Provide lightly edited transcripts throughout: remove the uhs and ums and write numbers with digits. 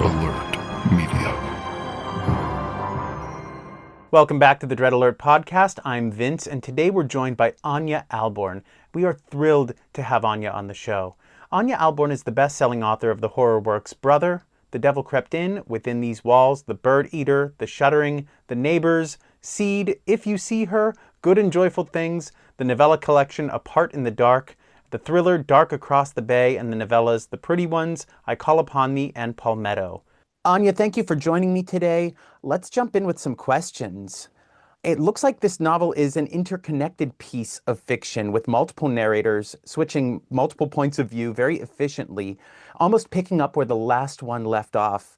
Alert Media. Welcome back to the Dread Alert podcast. I'm Vince, and today we're joined by Ania Ahlborn. We are thrilled to have Ania on the show. Ania Ahlborn is the best-selling author of the horror works Brother, The Devil Crept In, Within These Walls, The Bird Eater, The Shuddering, The Neighbors, Seed, If You See Her, Good and Joyful Things, the novella collection Apart in the Dark, the thriller Dark Across the Bay, and the novellas The Pretty Ones, I Call Upon Thee, and Palmetto. Ania, thank you for joining me today. Let's jump in with some questions. It looks like this novel is an interconnected piece of fiction with multiple narrators switching multiple points of view very efficiently, almost picking up where the last one left off.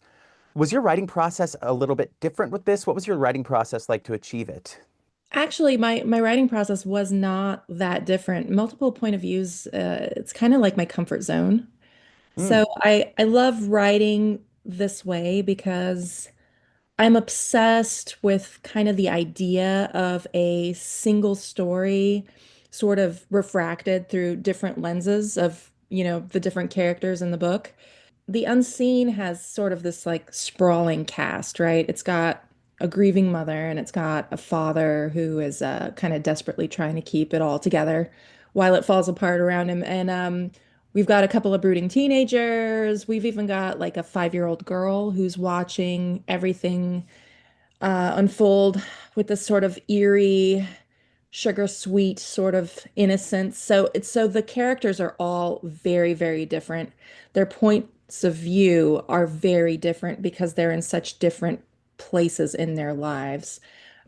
Was your writing process a little bit different with this? What was your writing process like to achieve it? Actually, my writing process was not that different. Multiple point of views, it's kind of like my comfort zone. Hmm. So I love writing this way because I'm obsessed with kind of the idea of a single story sort of refracted through different lenses of, the different characters in the book. The Unseen has sort of this like sprawling cast, right? It's got a grieving mother and it's got a father who is kind of desperately trying to keep it all together while it falls apart around him. And we've got a couple of brooding teenagers. We've even got like a 5-year-old girl who's watching everything unfold with this sort of eerie, sugar sweet sort of innocence. So the characters are all very, very different. Their points of view are very different because they're in such different places in their lives.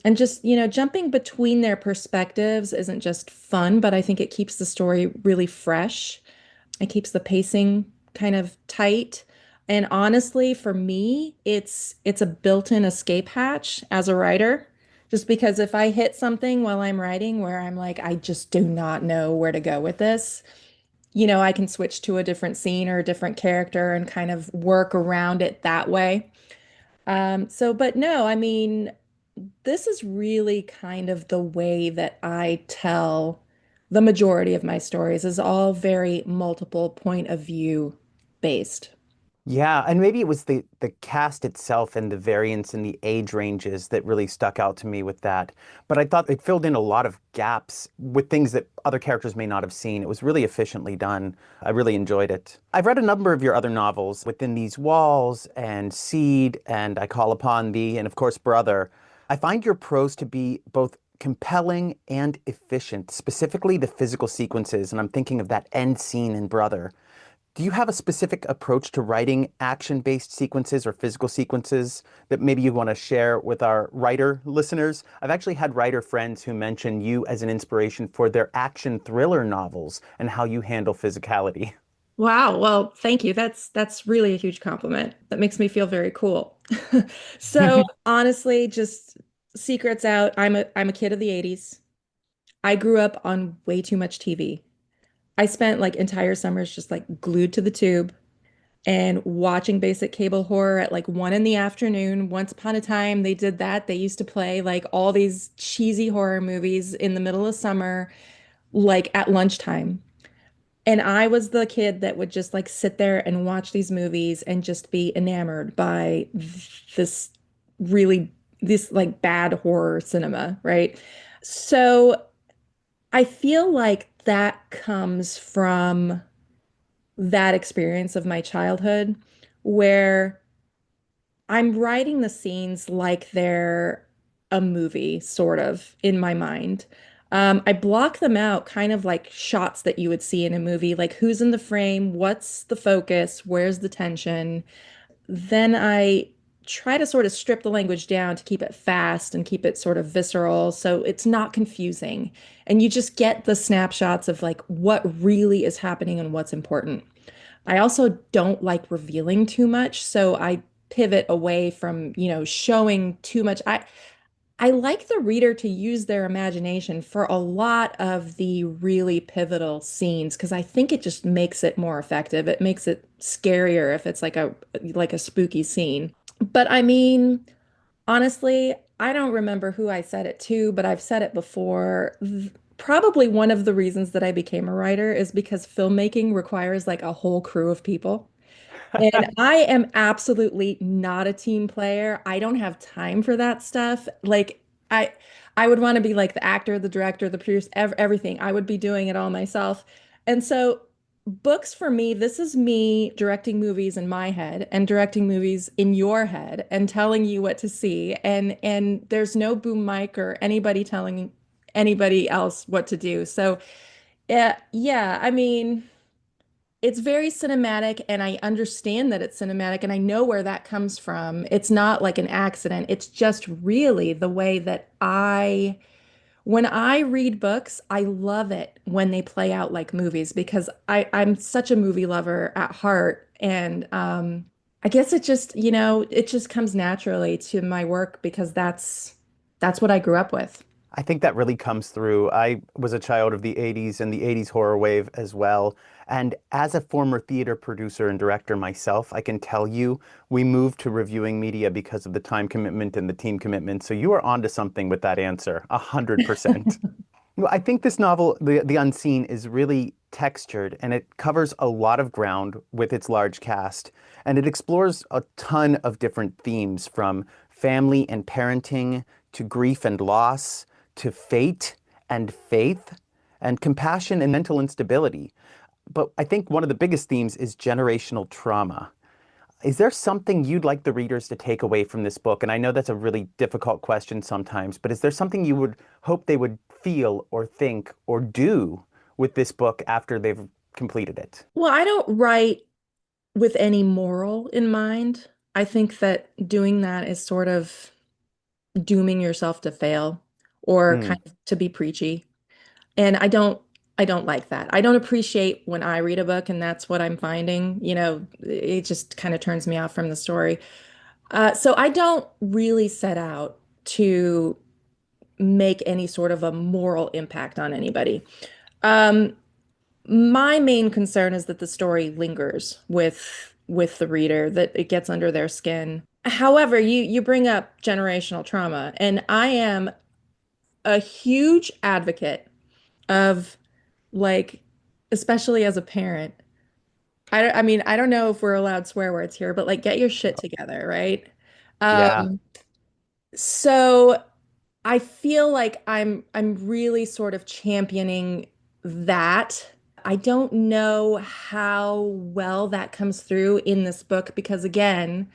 And just, jumping between their perspectives isn't just fun, but I think it keeps the story really fresh. It keeps the pacing kind of tight. And honestly, for me, it's a built-in escape hatch as a writer. Just because if I hit something while I'm writing where I'm like, I just do not know where to go with this, I can switch to a different scene or a different character and kind of work around it that way. But no, I mean, this is really kind of the way that I tell the majority of my stories is all very multiple point of view based. Yeah, and maybe it was the cast itself and the variance in the age ranges that really stuck out to me with that. But I thought it filled in a lot of gaps with things that other characters may not have seen. It was really efficiently done. I really enjoyed it. I've read a number of your other novels, Within These Walls and Seed and I Call Upon Thee and of course Brother. I find your prose to be both compelling and efficient, specifically the physical sequences, and I'm thinking of that end scene in Brother. Do you have a specific approach to writing action-based sequences or physical sequences that maybe you want to share with our writer listeners? I've actually had writer friends who mention you as an inspiration for their action thriller novels and how you handle physicality. Wow, well, thank you. That's really a huge compliment. That makes me feel very cool. So honestly, just secrets out. I'm a kid of the 80s. I grew up on way too much TV. I spent like entire summers just like glued to the tube and watching basic cable horror at like 1 in the afternoon. Once upon a time, they did that. They used to play like all these cheesy horror movies in the middle of summer, like at lunchtime. And I was the kid that would just like sit there and watch these movies and just be enamored by this really, this like bad horror cinema, right? So I feel like that comes from that experience of my childhood where I'm writing the scenes like they're a movie, sort of, in my mind. I block them out kind of like shots that you would see in a movie, like who's in the frame, what's the focus, where's the tension. Then I try to sort of strip the language down to keep it fast and keep it sort of visceral so it's not confusing. And you just get the snapshots of like what really is happening and what's important. I also don't like revealing too much, so I pivot away from, showing too much. I like the reader to use their imagination for a lot of the really pivotal scenes because I think it just makes it more effective. It makes it scarier if it's like a spooky scene. But I mean, honestly, I don't remember who I said it to, but I've said it before. Probably one of the reasons that I became a writer is because filmmaking requires like a whole crew of people. And I am absolutely not a team player. I don't have time for that stuff. Like I I would want to be like the actor, the director, the producer, everything. I would be doing it all myself. And so books for me, this is me directing movies in my head and directing movies in your head and telling you what to see. And there's no boom mic or anybody telling anybody else what to do. So yeah, I mean, it's very cinematic, and I understand that it's cinematic, and I know where that comes from. It's not like an accident. It's just really the way that when I read books, I love it when they play out like movies because I'm such a movie lover at heart. And I guess it just, it just comes naturally to my work because that's what I grew up with. I think that really comes through. I was a child of the 80s and the 80s horror wave as well. And as a former theater producer and director myself, I can tell you we moved to reviewing media because of the time commitment and the team commitment. So you are onto something with that answer, 100%. Well, I think this novel, The Unseen, is really textured and it covers a lot of ground with its large cast. And it explores a ton of different themes from family and parenting to grief and loss to fate and faith and compassion and mental instability. But I think one of the biggest themes is generational trauma. Is there something you'd like the readers to take away from this book? And I know that's a really difficult question sometimes, but is there something you would hope they would feel or think or do with this book after they've completed it? Well, I don't write with any moral in mind. I think that doing that is sort of dooming yourself to fail or Hmm. kind of to be preachy. And I don't like that. I don't appreciate when I read a book and that's what I'm finding. It just kind of turns me off from the story. So I don't really set out to make any sort of a moral impact on anybody. Um, my main concern is that the story lingers with the reader, that it gets under their skin. However, you bring up generational trauma, and I am a huge advocate of like, especially as a parent. I mean, I don't know if we're allowed swear words here, but like get your shit together, right? Yeah. Um, so I feel like I'm really sort of championing that. I don't know how well that comes through in this book because again,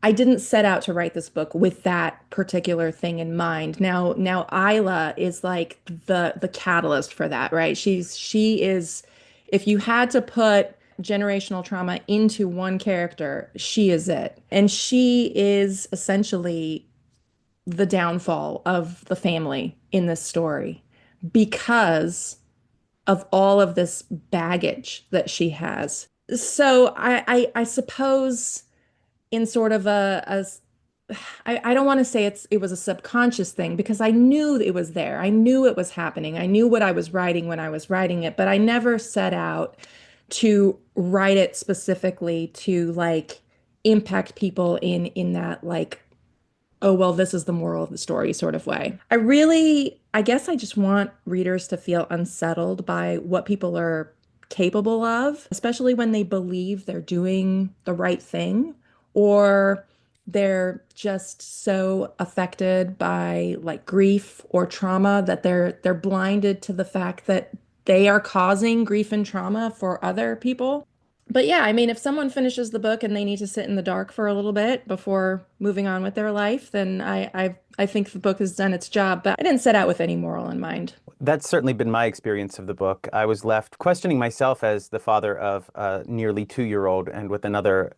I didn't set out to write this book with that particular thing in mind. Now Isla is like the catalyst for that, right? She is, if you had to put generational trauma into one character, she is it. And she is essentially the downfall of the family in this story because of all of this baggage that she has. So I suppose in sort of I don't want to say it was a subconscious thing because I knew it was there. I knew it was happening. I knew what I was writing when I was writing it, but I never set out to write it specifically to like impact people in that like, oh, well, this is the moral of the story sort of way. I guess I just want readers to feel unsettled by what people are capable of, especially when they believe they're doing the right thing or they're just so affected by like grief or trauma that they're blinded to the fact that they are causing grief and trauma for other people. But yeah, I mean, if someone finishes the book and they need to sit in the dark for a little bit before moving on with their life, then I think the book has done its job. But I didn't set out with any moral in mind. That's certainly been my experience of the book. I was left questioning myself as the father of a nearly 2-year-old and with another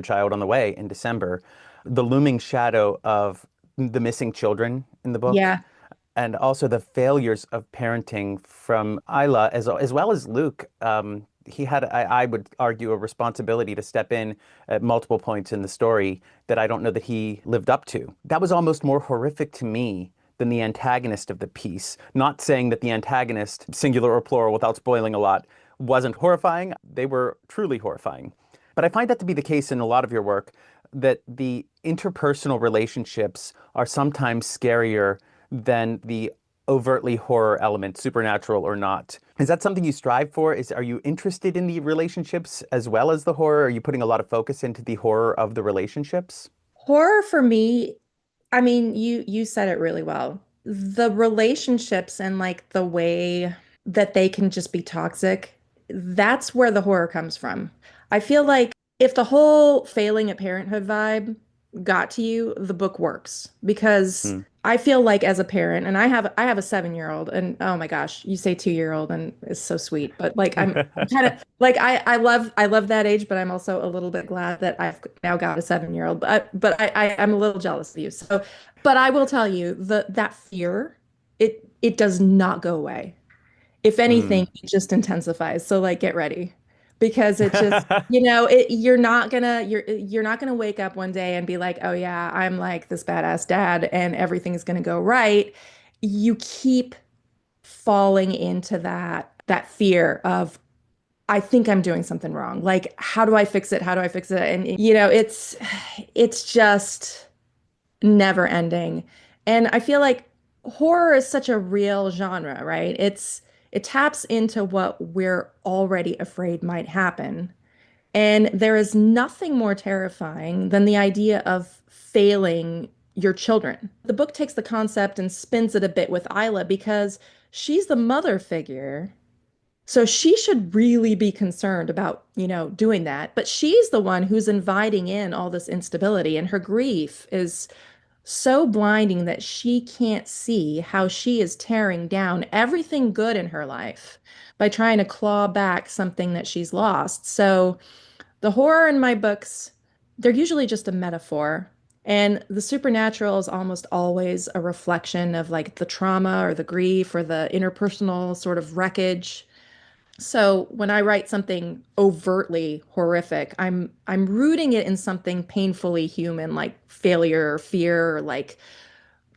child on the way in December. The looming shadow of the missing children in the book, Yeah. and also the failures of parenting from Isla as well as Luke. He had, I would argue, a responsibility to step in at multiple points in the story that I don't know that he lived up to. That was almost more horrific to me than the antagonist of the piece. Not saying that the antagonist, singular or plural, without spoiling a lot, wasn't horrifying. They were truly horrifying. But I find that to be the case in a lot of your work, that the interpersonal relationships are sometimes scarier than the overtly horror element, supernatural or not. Is that something you strive for? Are you interested in the relationships as well as the horror? Are you putting a lot of focus into the horror of the relationships? Horror for me, I mean, you said it really well. The relationships and like the way that they can just be toxic, that's where the horror comes from. I feel like if the whole failing at parenthood vibe got to you, the book works because Hmm. I feel like as a parent, and I have a 7-year-old, and oh my gosh, you say 2-year-old, and it's so sweet, but like I'm kind of like I love that age, but I'm also a little bit glad that I've now got a 7-year-old. But I'm a little jealous of you. So, but I will tell you that fear, it does not go away. If anything, Hmm. it just intensifies. So like get ready. Because it just, you're not gonna wake up one day and be like, oh yeah, I'm like this badass dad and everything's gonna go right. You keep falling into that fear of I think I'm doing something wrong. Like, how do I fix it? How do I fix it? And it's just never ending. And I feel like horror is such a real genre, right? It taps into what we're already afraid might happen. And there is nothing more terrifying than the idea of failing your children. The book takes the concept and spins it a bit with Isla because she's the mother figure. So she should really be concerned about, doing that. But she's the one who's inviting in all this instability, and her grief is so blinding that she can't see how she is tearing down everything good in her life by trying to claw back something that she's lost. So the horror in my books, they're usually just a metaphor. And the supernatural is almost always a reflection of like the trauma or the grief or the interpersonal sort of wreckage. So when I write something overtly horrific, I'm rooting it in something painfully human, like failure or fear, or like,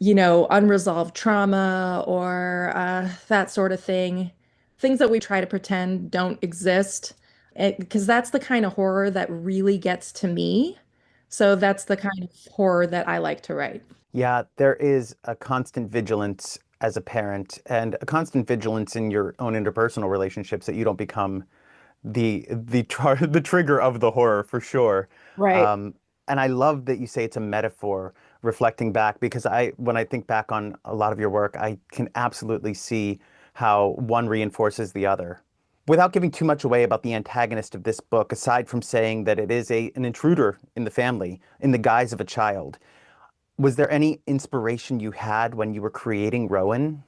unresolved trauma or that sort of thing. Things that we try to pretend don't exist. Because that's the kind of horror that really gets to me. So that's the kind of horror that I like to write. Yeah, there is a constant vigilance as a parent and a constant vigilance in your own interpersonal relationships that you don't become the trigger of the horror for sure. Right. Um, and I love that you say it's a metaphor reflecting back because when I think back on a lot of your work, I can absolutely see how one reinforces the other. Without giving too much away about the antagonist of this book, aside from saying that it is an intruder in the family in the guise of a child, was there any inspiration you had when you were creating Rowan?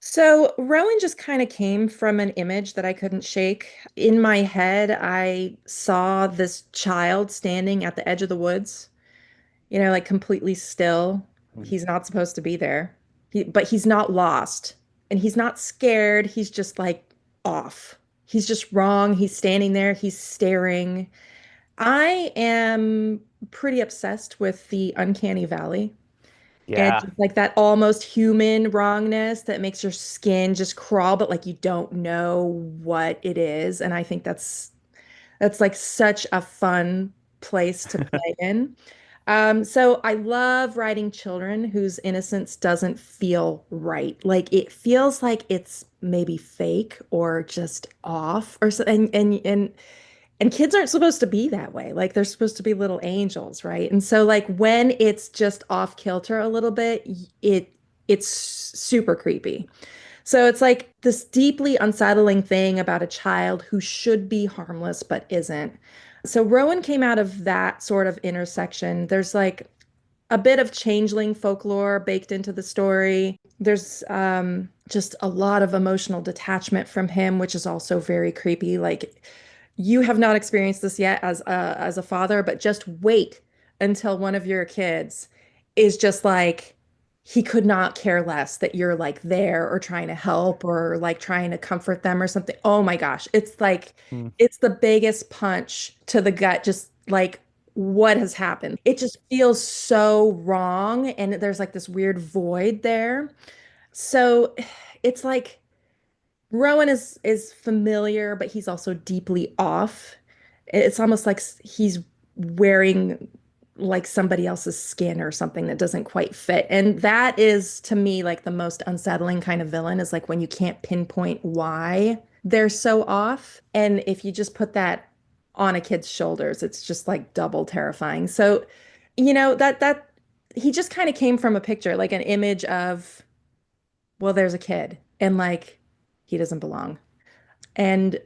So Rowan just kind of came from an image that I couldn't shake. In my head, I saw this child standing at the edge of the woods, like completely still. Mm. He's not supposed to be there. But he's not lost and he's not scared. He's just like off. He's just wrong. He's standing there. He's staring. I am pretty obsessed with the uncanny valley. And Yeah. just like that almost human wrongness that makes your skin just crawl, but like you don't know what it is. And I think that's like such a fun place to play in. So I love writing children whose innocence doesn't feel right. Like it feels like it's maybe fake or just off or so. And kids aren't supposed to be that way. Like they're supposed to be little angels, right? And so like when it's just off kilter a little bit, it's super creepy. So it's like this deeply unsettling thing about a child who should be harmless but isn't. So Rowan came out of that sort of intersection. There's like a bit of changeling folklore baked into the story. There's just a lot of emotional detachment from him, which is also very creepy. Like you have not experienced this yet as a father, but just wait until one of your kids is just like he could not care less that you're like there or trying to help or like trying to comfort them or something. Oh my gosh, it's like Mm. it's the biggest punch to the gut, just like what has happened. It just feels so wrong and there's like this weird void there. So it's like Rowan is familiar, but he's also deeply off. It's almost like he's wearing like somebody else's skin or something that doesn't quite fit. And that is to me like the most unsettling kind of villain is like when you can't pinpoint why they're so off. And if you just put that on a kid's shoulders, it's just like double terrifying. So, that he just kind of came from a picture, like an image of, well, there's a kid and like he doesn't belong. And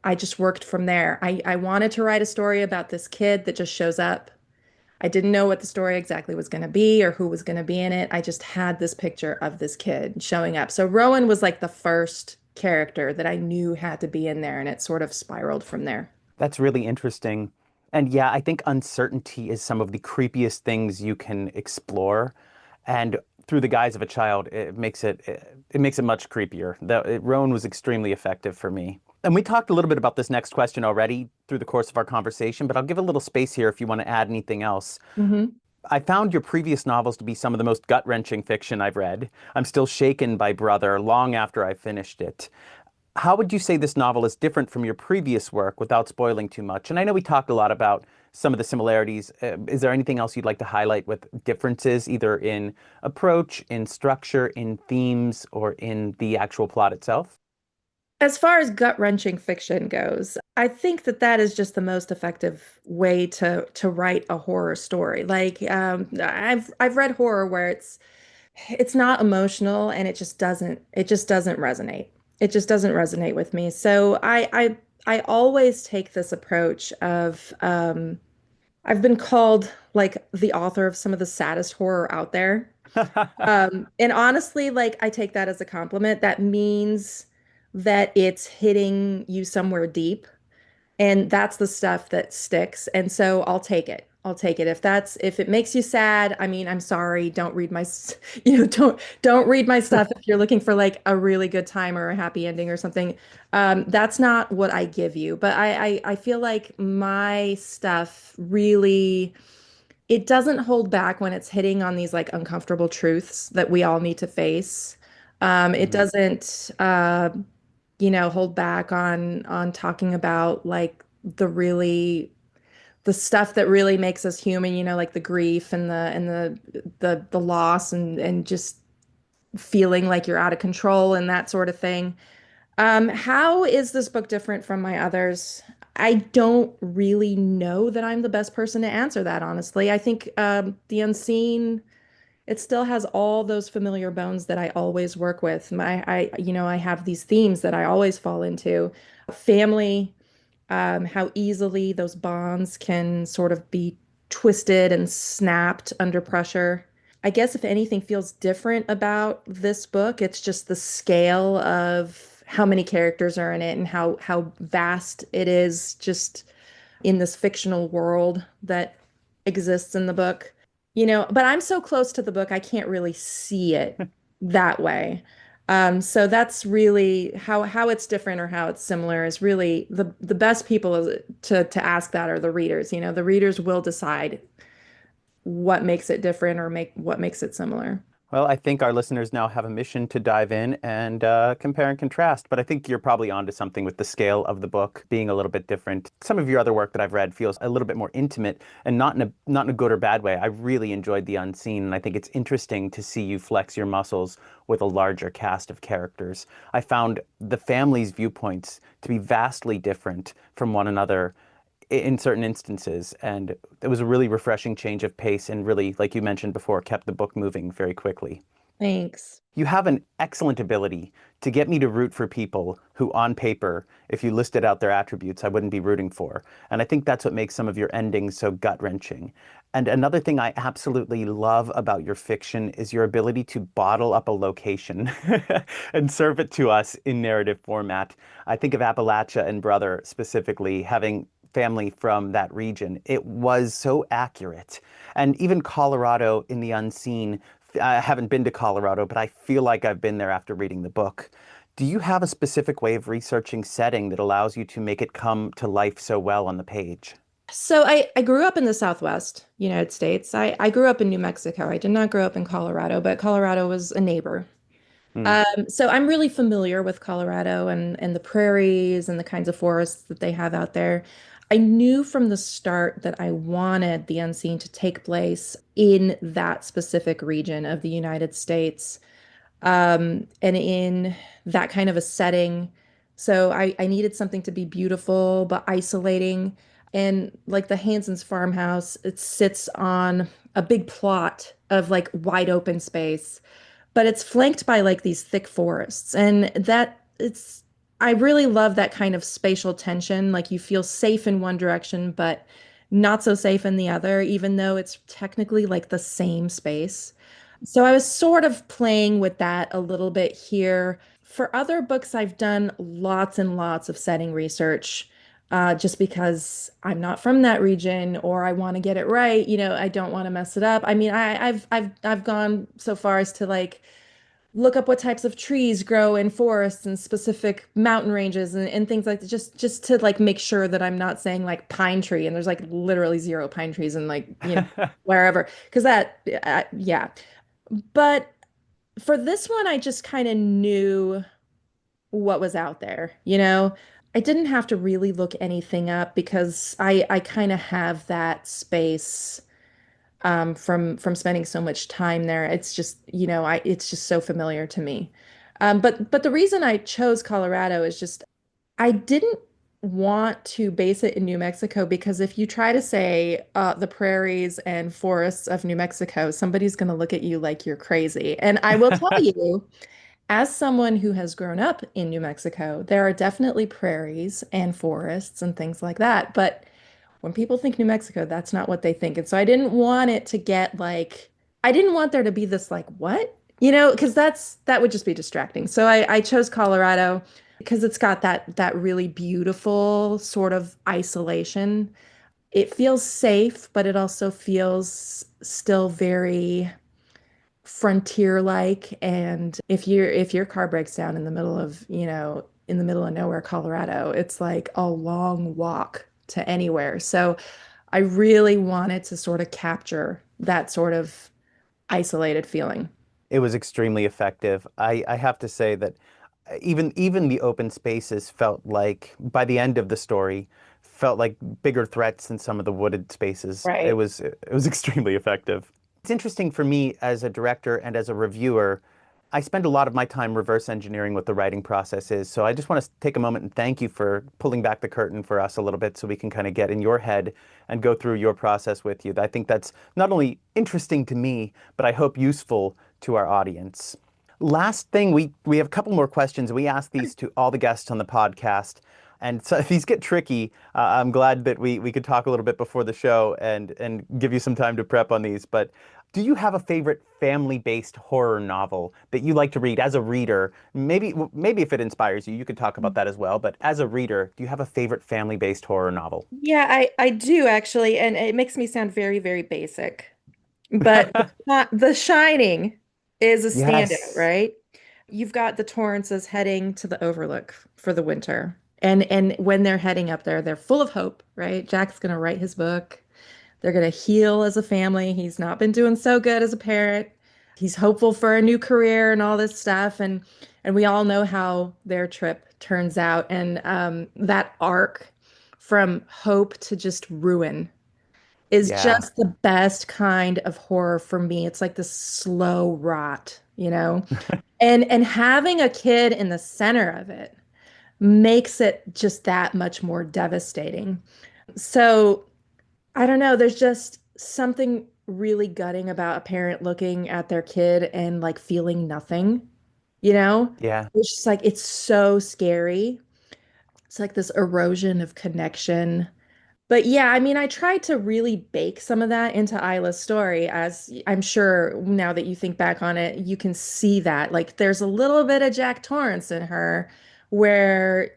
I just worked from there. I wanted to write a story about this kid that just shows up. I didn't know what the story exactly was going to be or who was going to be in it. I just had this picture of this kid showing up. So Rowan was like the first character that I knew had to be in there, and it sort of spiraled from there. That's really interesting. And yeah, I think uncertainty is some of the creepiest things you can explore. And through the guise of a child, it makes it much creepier. Roan was extremely effective for me. And we talked a little bit about this next question already through the course of our conversation, but I'll give a little space here if you want to add anything else. Hmm. I found your previous novels to be some of the most gut-wrenching fiction I've read. I'm still shaken by Brother long after I finished it. How would you say this novel is different from your previous work without spoiling too much? And I know we talked a lot about some of the similarities. Is there anything else you'd like to highlight with differences, either in approach, in structure, in themes, or in the actual plot itself? As far as gut-wrenching fiction goes, I think that that is just the most effective way to write a horror story. Like I've read horror where it's not emotional and it just doesn't resonate. It just doesn't resonate with me. So I always take this approach of I've been called like the author of some of the saddest horror out there. And honestly, like I take that as a compliment. That means that it's hitting you somewhere deep. And that's the stuff that sticks. And so I'll take it. I'll take it. If it makes you sad, I mean, I'm sorry. Don't read don't read my stuff if you're looking for like a really good time or a happy ending or something. That's not what I give you. But I feel like my stuff really it doesn't hold back when it's hitting on these like uncomfortable truths that we all need to face. It Mhm. doesn't hold back on talking about like the stuff that really makes us human, like the grief and the loss and just feeling like you're out of control and that sort of thing. How is this book different from my others? I don't really know that I'm the best person to answer that, honestly. I think The Unseen, it still has all those familiar bones that I always work with. I have these themes that I always fall into. Family, how easily those bonds can sort of be twisted and snapped under pressure. I guess if anything feels different about this book, it's just the scale of how many characters are in it and how vast it is just in this fictional world that exists in the book. But I'm so close to the book, I can't really see it that way. So that's really how it's different or how it's similar is really the best people to ask that are the readers. The readers will decide what makes it different or make what makes it similar. Well, I think our listeners now have a mission to dive in and compare and contrast. But I think you're probably onto something with the scale of the book being a little bit different. Some of your other work that I've read feels a little bit more intimate and not in a good or bad way. I really enjoyed The Unseen, and I think it's interesting to see you flex your muscles with a larger cast of characters. I found the family's viewpoints to be vastly different from one another in certain instances. And it was a really refreshing change of pace and really, like you mentioned before, kept the book moving very quickly. Thanks. You have an excellent ability to get me to root for people who, on paper, if you listed out their attributes, I wouldn't be rooting for. And I think that's what makes some of your endings so gut-wrenching. And another thing I absolutely love about your fiction is your ability to bottle up a location and serve it to us in narrative format. I think of Appalachia and Brother specifically, having family from that region. It was so accurate. And even Colorado in The Unseen, I haven't been to Colorado, but I feel like I've been there after reading the book. Do you have a specific way of researching setting that allows you to make it come to life so well on the page? So I grew up in the Southwest United States. I grew up in New Mexico. I did not grow up in Colorado, but Colorado was a neighbor. Hmm. So I'm really familiar with Colorado and the prairies and the kinds of forests that they have out there. I knew from the start that I wanted the unseen to take place in that specific region of the United States, and in that kind of a setting. So I needed something to be beautiful but isolating. And like the Hanson's farmhouse, it sits on a big plot of like wide open space, but it's flanked by like these thick forests. And that it's, I really love that kind of spatial tension. Like you feel safe in one direction, but not so safe in the other, even though it's technically like the same space. So I was sort of playing with that a little bit here. For other books, I've done lots and lots of setting research, just because I'm not from that region or I want to get it right. I don't want to mess it up. I mean, I've gone so far as to like look up what types of trees grow in forests and specific mountain ranges and things like that, just to like make sure that I'm not saying like pine tree and there's like literally zero pine trees and like, wherever. Because yeah. But for this one, I just kind of knew what was out there. I didn't have to really look anything up because I kind of have that space, from spending so much time there. It's just, it's just so familiar to me. But the reason I chose Colorado is just I didn't want to base it in New Mexico because if you try to say the prairies and forests of New Mexico, somebody's going to look at you like you're crazy. And I will tell you, as someone who has grown up in New Mexico, there are definitely prairies and forests and things like that. But when people think New Mexico, that's not what they think. And so I didn't want it to get like, I didn't want there to be this like, what? Because that would just be distracting. So I chose Colorado because it's got that really beautiful sort of isolation. It feels safe, but it also feels still very frontier-like. And if your car breaks down in the middle of, in the middle of nowhere, Colorado, it's like a long walk to anywhere. So I really wanted to sort of capture that sort of isolated feeling. It was extremely effective. I have to say that even the open spaces felt like by the end of the story felt like bigger threats than some of the wooded spaces. It Right. was it was extremely effective. It's interesting for me as a director and as a reviewer. I spend a lot of my time reverse engineering what the writing process is. So I just want to take a moment and thank you for pulling back the curtain for us a little bit so we can kind of get in your head and go through your process with you. I think that's not only interesting to me, but I hope useful to our audience. Last thing, we have a couple more questions. We ask these to all the guests on the podcast. And so if these get tricky, I'm glad that we could talk a little bit before the show and give you some time to prep on these. But do you have a favorite family-based horror novel that you like to read as a reader? Maybe if it inspires you, you could talk about that as well. But as a reader, do you have a favorite family-based horror novel? Yeah, I do actually, and it makes me sound very, very basic. But The Shining is a standout, Yes. right? You've got the Torrances heading to the Overlook for the winter. And when they're heading up there, they're full of hope, right? Jack's gonna write his book. They're gonna heal as a family. He's not been doing so good as a parent. He's hopeful for a new career and all this stuff. And we all know how their trip turns out. And that arc from hope to just ruin is Yeah. just the best kind of horror for me. It's like this slow rot. And having a kid in the center of it makes it just that much more devastating. So I don't know, there's just something really gutting about a parent looking at their kid and like feeling nothing, you know? Yeah. It's just like it's so scary. It's like this erosion of connection. But yeah, I mean, I tried to really bake some of that into Isla's story, as I'm sure now that you think back on it, you can see that. Like, there's a little bit of Jack Torrance in her where,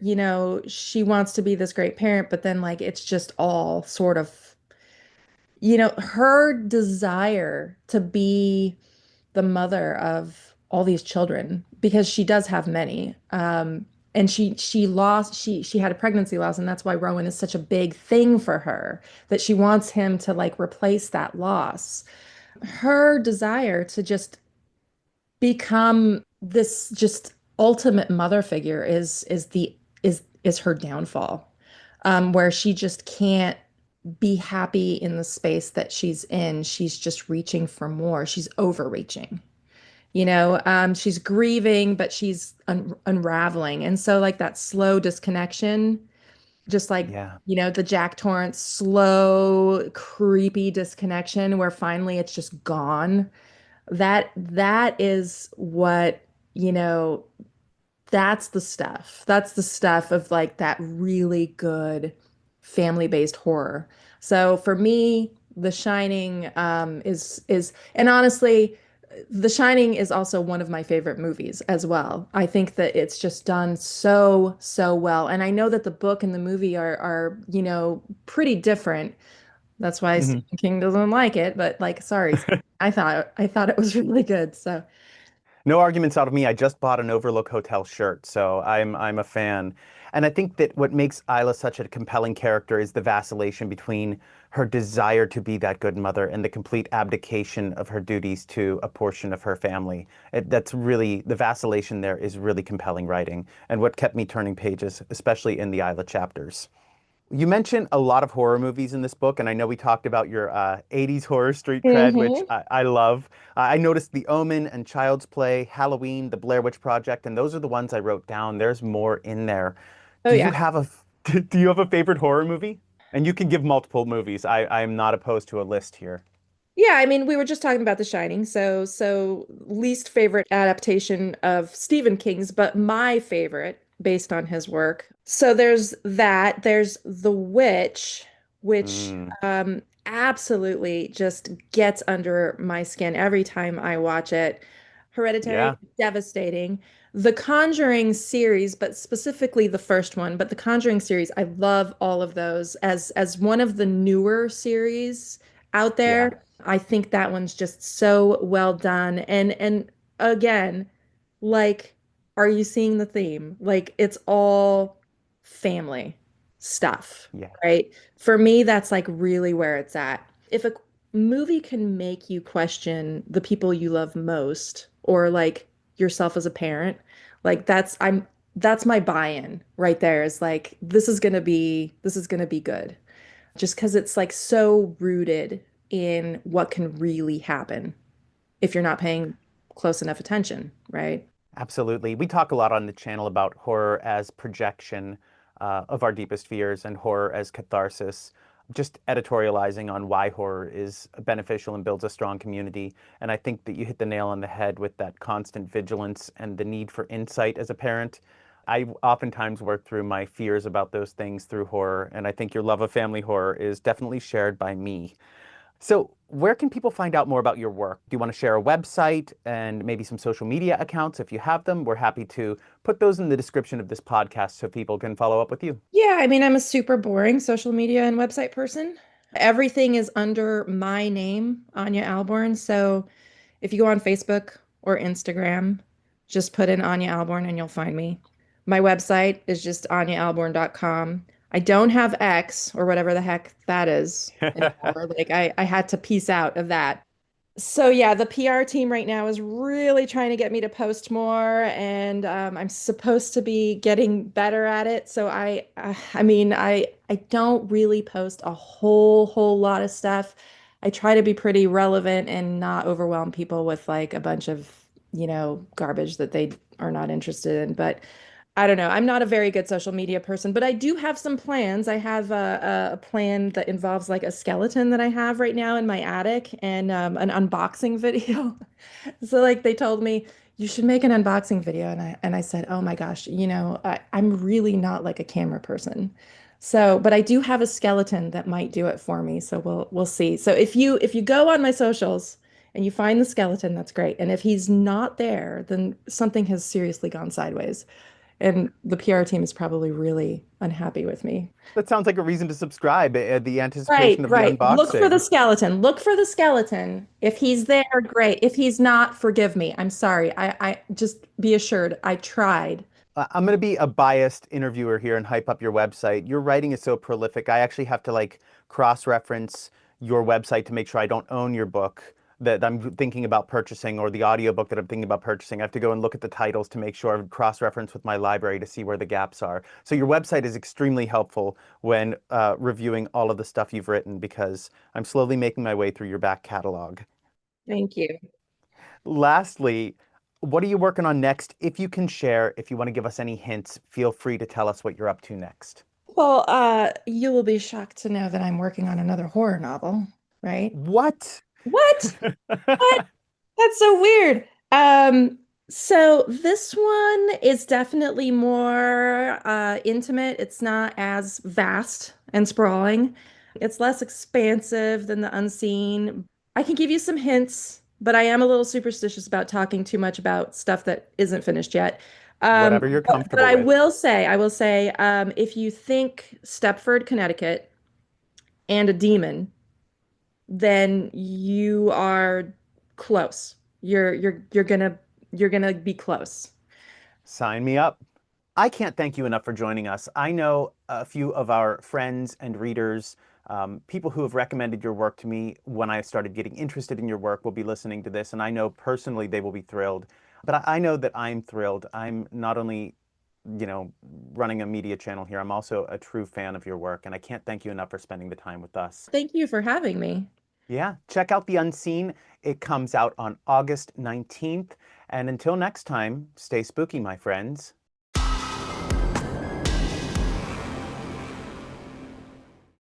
she wants to be this great parent, but then, like, it's just all sort of, her desire to be the mother of all these children because she does have many. And she had a pregnancy loss, and that's why Rowan is such a big thing for her, that she wants him to like replace that loss. Her desire to just become this just ultimate mother figure is her downfall. where she just can't be happy in the space that she's in. She's just reaching for more. She's overreaching. She's grieving, but she's unraveling. And so, like that slow disconnection, just like, Yeah. the Jack Torrance slow, creepy disconnection where finally it's just gone. That is what, you know, that's the stuff. That's the stuff of like that really good family-based horror. So for me, The Shining and honestly, The Shining is also one of my favorite movies as well. I think that it's just done so, so well. And I know that the book and the movie are pretty different. That's why Mhm. Stephen King doesn't like it, but like, sorry, I thought it was really good. So No arguments out of me. I just bought an Overlook Hotel shirt, so I'm a fan. And I think that what makes Isla such a compelling character is the vacillation between her desire to be that good mother and the complete abdication of her duties to a portion of her family. That's really, the vacillation there is really compelling writing and what kept me turning pages, especially in the Isla chapters. You mentioned a lot of horror movies in this book, and I know we talked about your 80s horror street cred, which hmm I love. I noticed The Omen and Child's Play, Halloween, The Blair Witch Project, and those are the ones I wrote down. There's more in there. Oh Do you yeah. have a do you have a favorite horror movie? And you can give multiple movies. I am not opposed to a list here. Yeah, I mean, we were just talking about The Shining, so least favorite adaptation of Stephen King's, but my favorite based on his work. So there's that. There's The Witch, which Mm, absolutely just gets under my skin every time I watch it. Hereditary, yeah, devastating. The Conjuring series, but specifically the first one, but the Conjuring series, I love all of those as one of the newer series out yeah, there. I think that one's just so well done. And again, like, are you seeing the theme? Like, it's all family stuff, yeah. right? For me, that's like really where it's at. If a movie can make you question the people you love most, or like yourself as a parent, like that's my buy-in right there is like this is gonna be good just because it's like so rooted in what can really happen if you're not paying close enough attention, right? Absolutely. We talk a lot on the channel about horror as projection of our deepest fears and horror as catharsis, just editorializing on why horror is beneficial and builds a strong community. And I think that you hit the nail on the head with that constant vigilance and the need for insight as a parent. I oftentimes work through my fears about those things through horror, and I think your love of family horror is definitely shared by me. So, where can people find out more about your work? Do you want to share a website and maybe some social media accounts if you have them? We're happy to put those in the description of this podcast so people can follow up with you. Yeah, I mean, I'm a super boring social media and website person. Everything is under my name, Ania Ahlborn. So if you go on Facebook or Instagram, just put in Ania Ahlborn and you'll find me. My website is just aniaahlborn.com. I don't have X or whatever the heck that is anymore. Like I had to piece out of that. So yeah, the PR team right now is really trying to get me to post more, and I'm supposed to be getting better at it. So I mean, I don't really post a whole lot of stuff. I try to be pretty relevant and not overwhelm people with like a bunch of, garbage that they are not interested in. But I don't know. I'm not a very good social media person, but I do have some plans. I have a plan that involves like a skeleton that I have right now in my attic and an unboxing video. So like they told me you should make an unboxing video, and I said, oh my gosh, I'm really not like a camera person. So, but I do have a skeleton that might do it for me. So we'll see. So if you go on my socials and you find the skeleton, that's great. And if he's not there, then something has seriously gone sideways. And the PR team is probably really unhappy with me. That sounds like a reason to subscribe, the Right, anticipation of the right. Look for the unboxing. skeleton. Look for the skeleton. If he's there, great. If he's not, forgive me. I'm sorry. I just be assured I tried. I'm going to be a biased interviewer here and hype up your website. Your writing is so prolific. I actually have to like cross-reference your website to make sure I don't own your book. that I'm thinking about purchasing or the audiobook that I'm thinking about purchasing, I have to go and look at the titles to make sure I cross-reference with my library to see where the gaps are. So your website is extremely helpful when reviewing all of the stuff you've written because I'm slowly making my way through your back catalog. Thank you. Lastly, what are you working on next? If you can share, if you want to give us any hints, feel free to tell us what you're up to next. Well, you will be shocked to know that I'm working on another horror novel, right? What? What? What? That's so weird. So this one is definitely more intimate. It's not as vast and sprawling. It's less expansive than the unseen. I can give you some hints, but I am a little superstitious about talking too much about stuff that isn't finished yet. Whatever you're But comfortable with. I will say, if you think Stepford, Connecticut, and a demon, then you are close. You're gonna be close. Sign me up. I can't thank you enough for joining us. I know a few of our friends and readers, people who have recommended your work to me when I started getting interested in your work will be listening to this, and I know personally they will be thrilled. But I know that I'm thrilled. I'm not only, you know, running a media channel here, I'm also a true fan of your work, and I can't thank you enough for spending the time with us. Thank you for having me. Yeah, check out The Unseen. It comes out on August 19th. And until next time, stay spooky, my friends.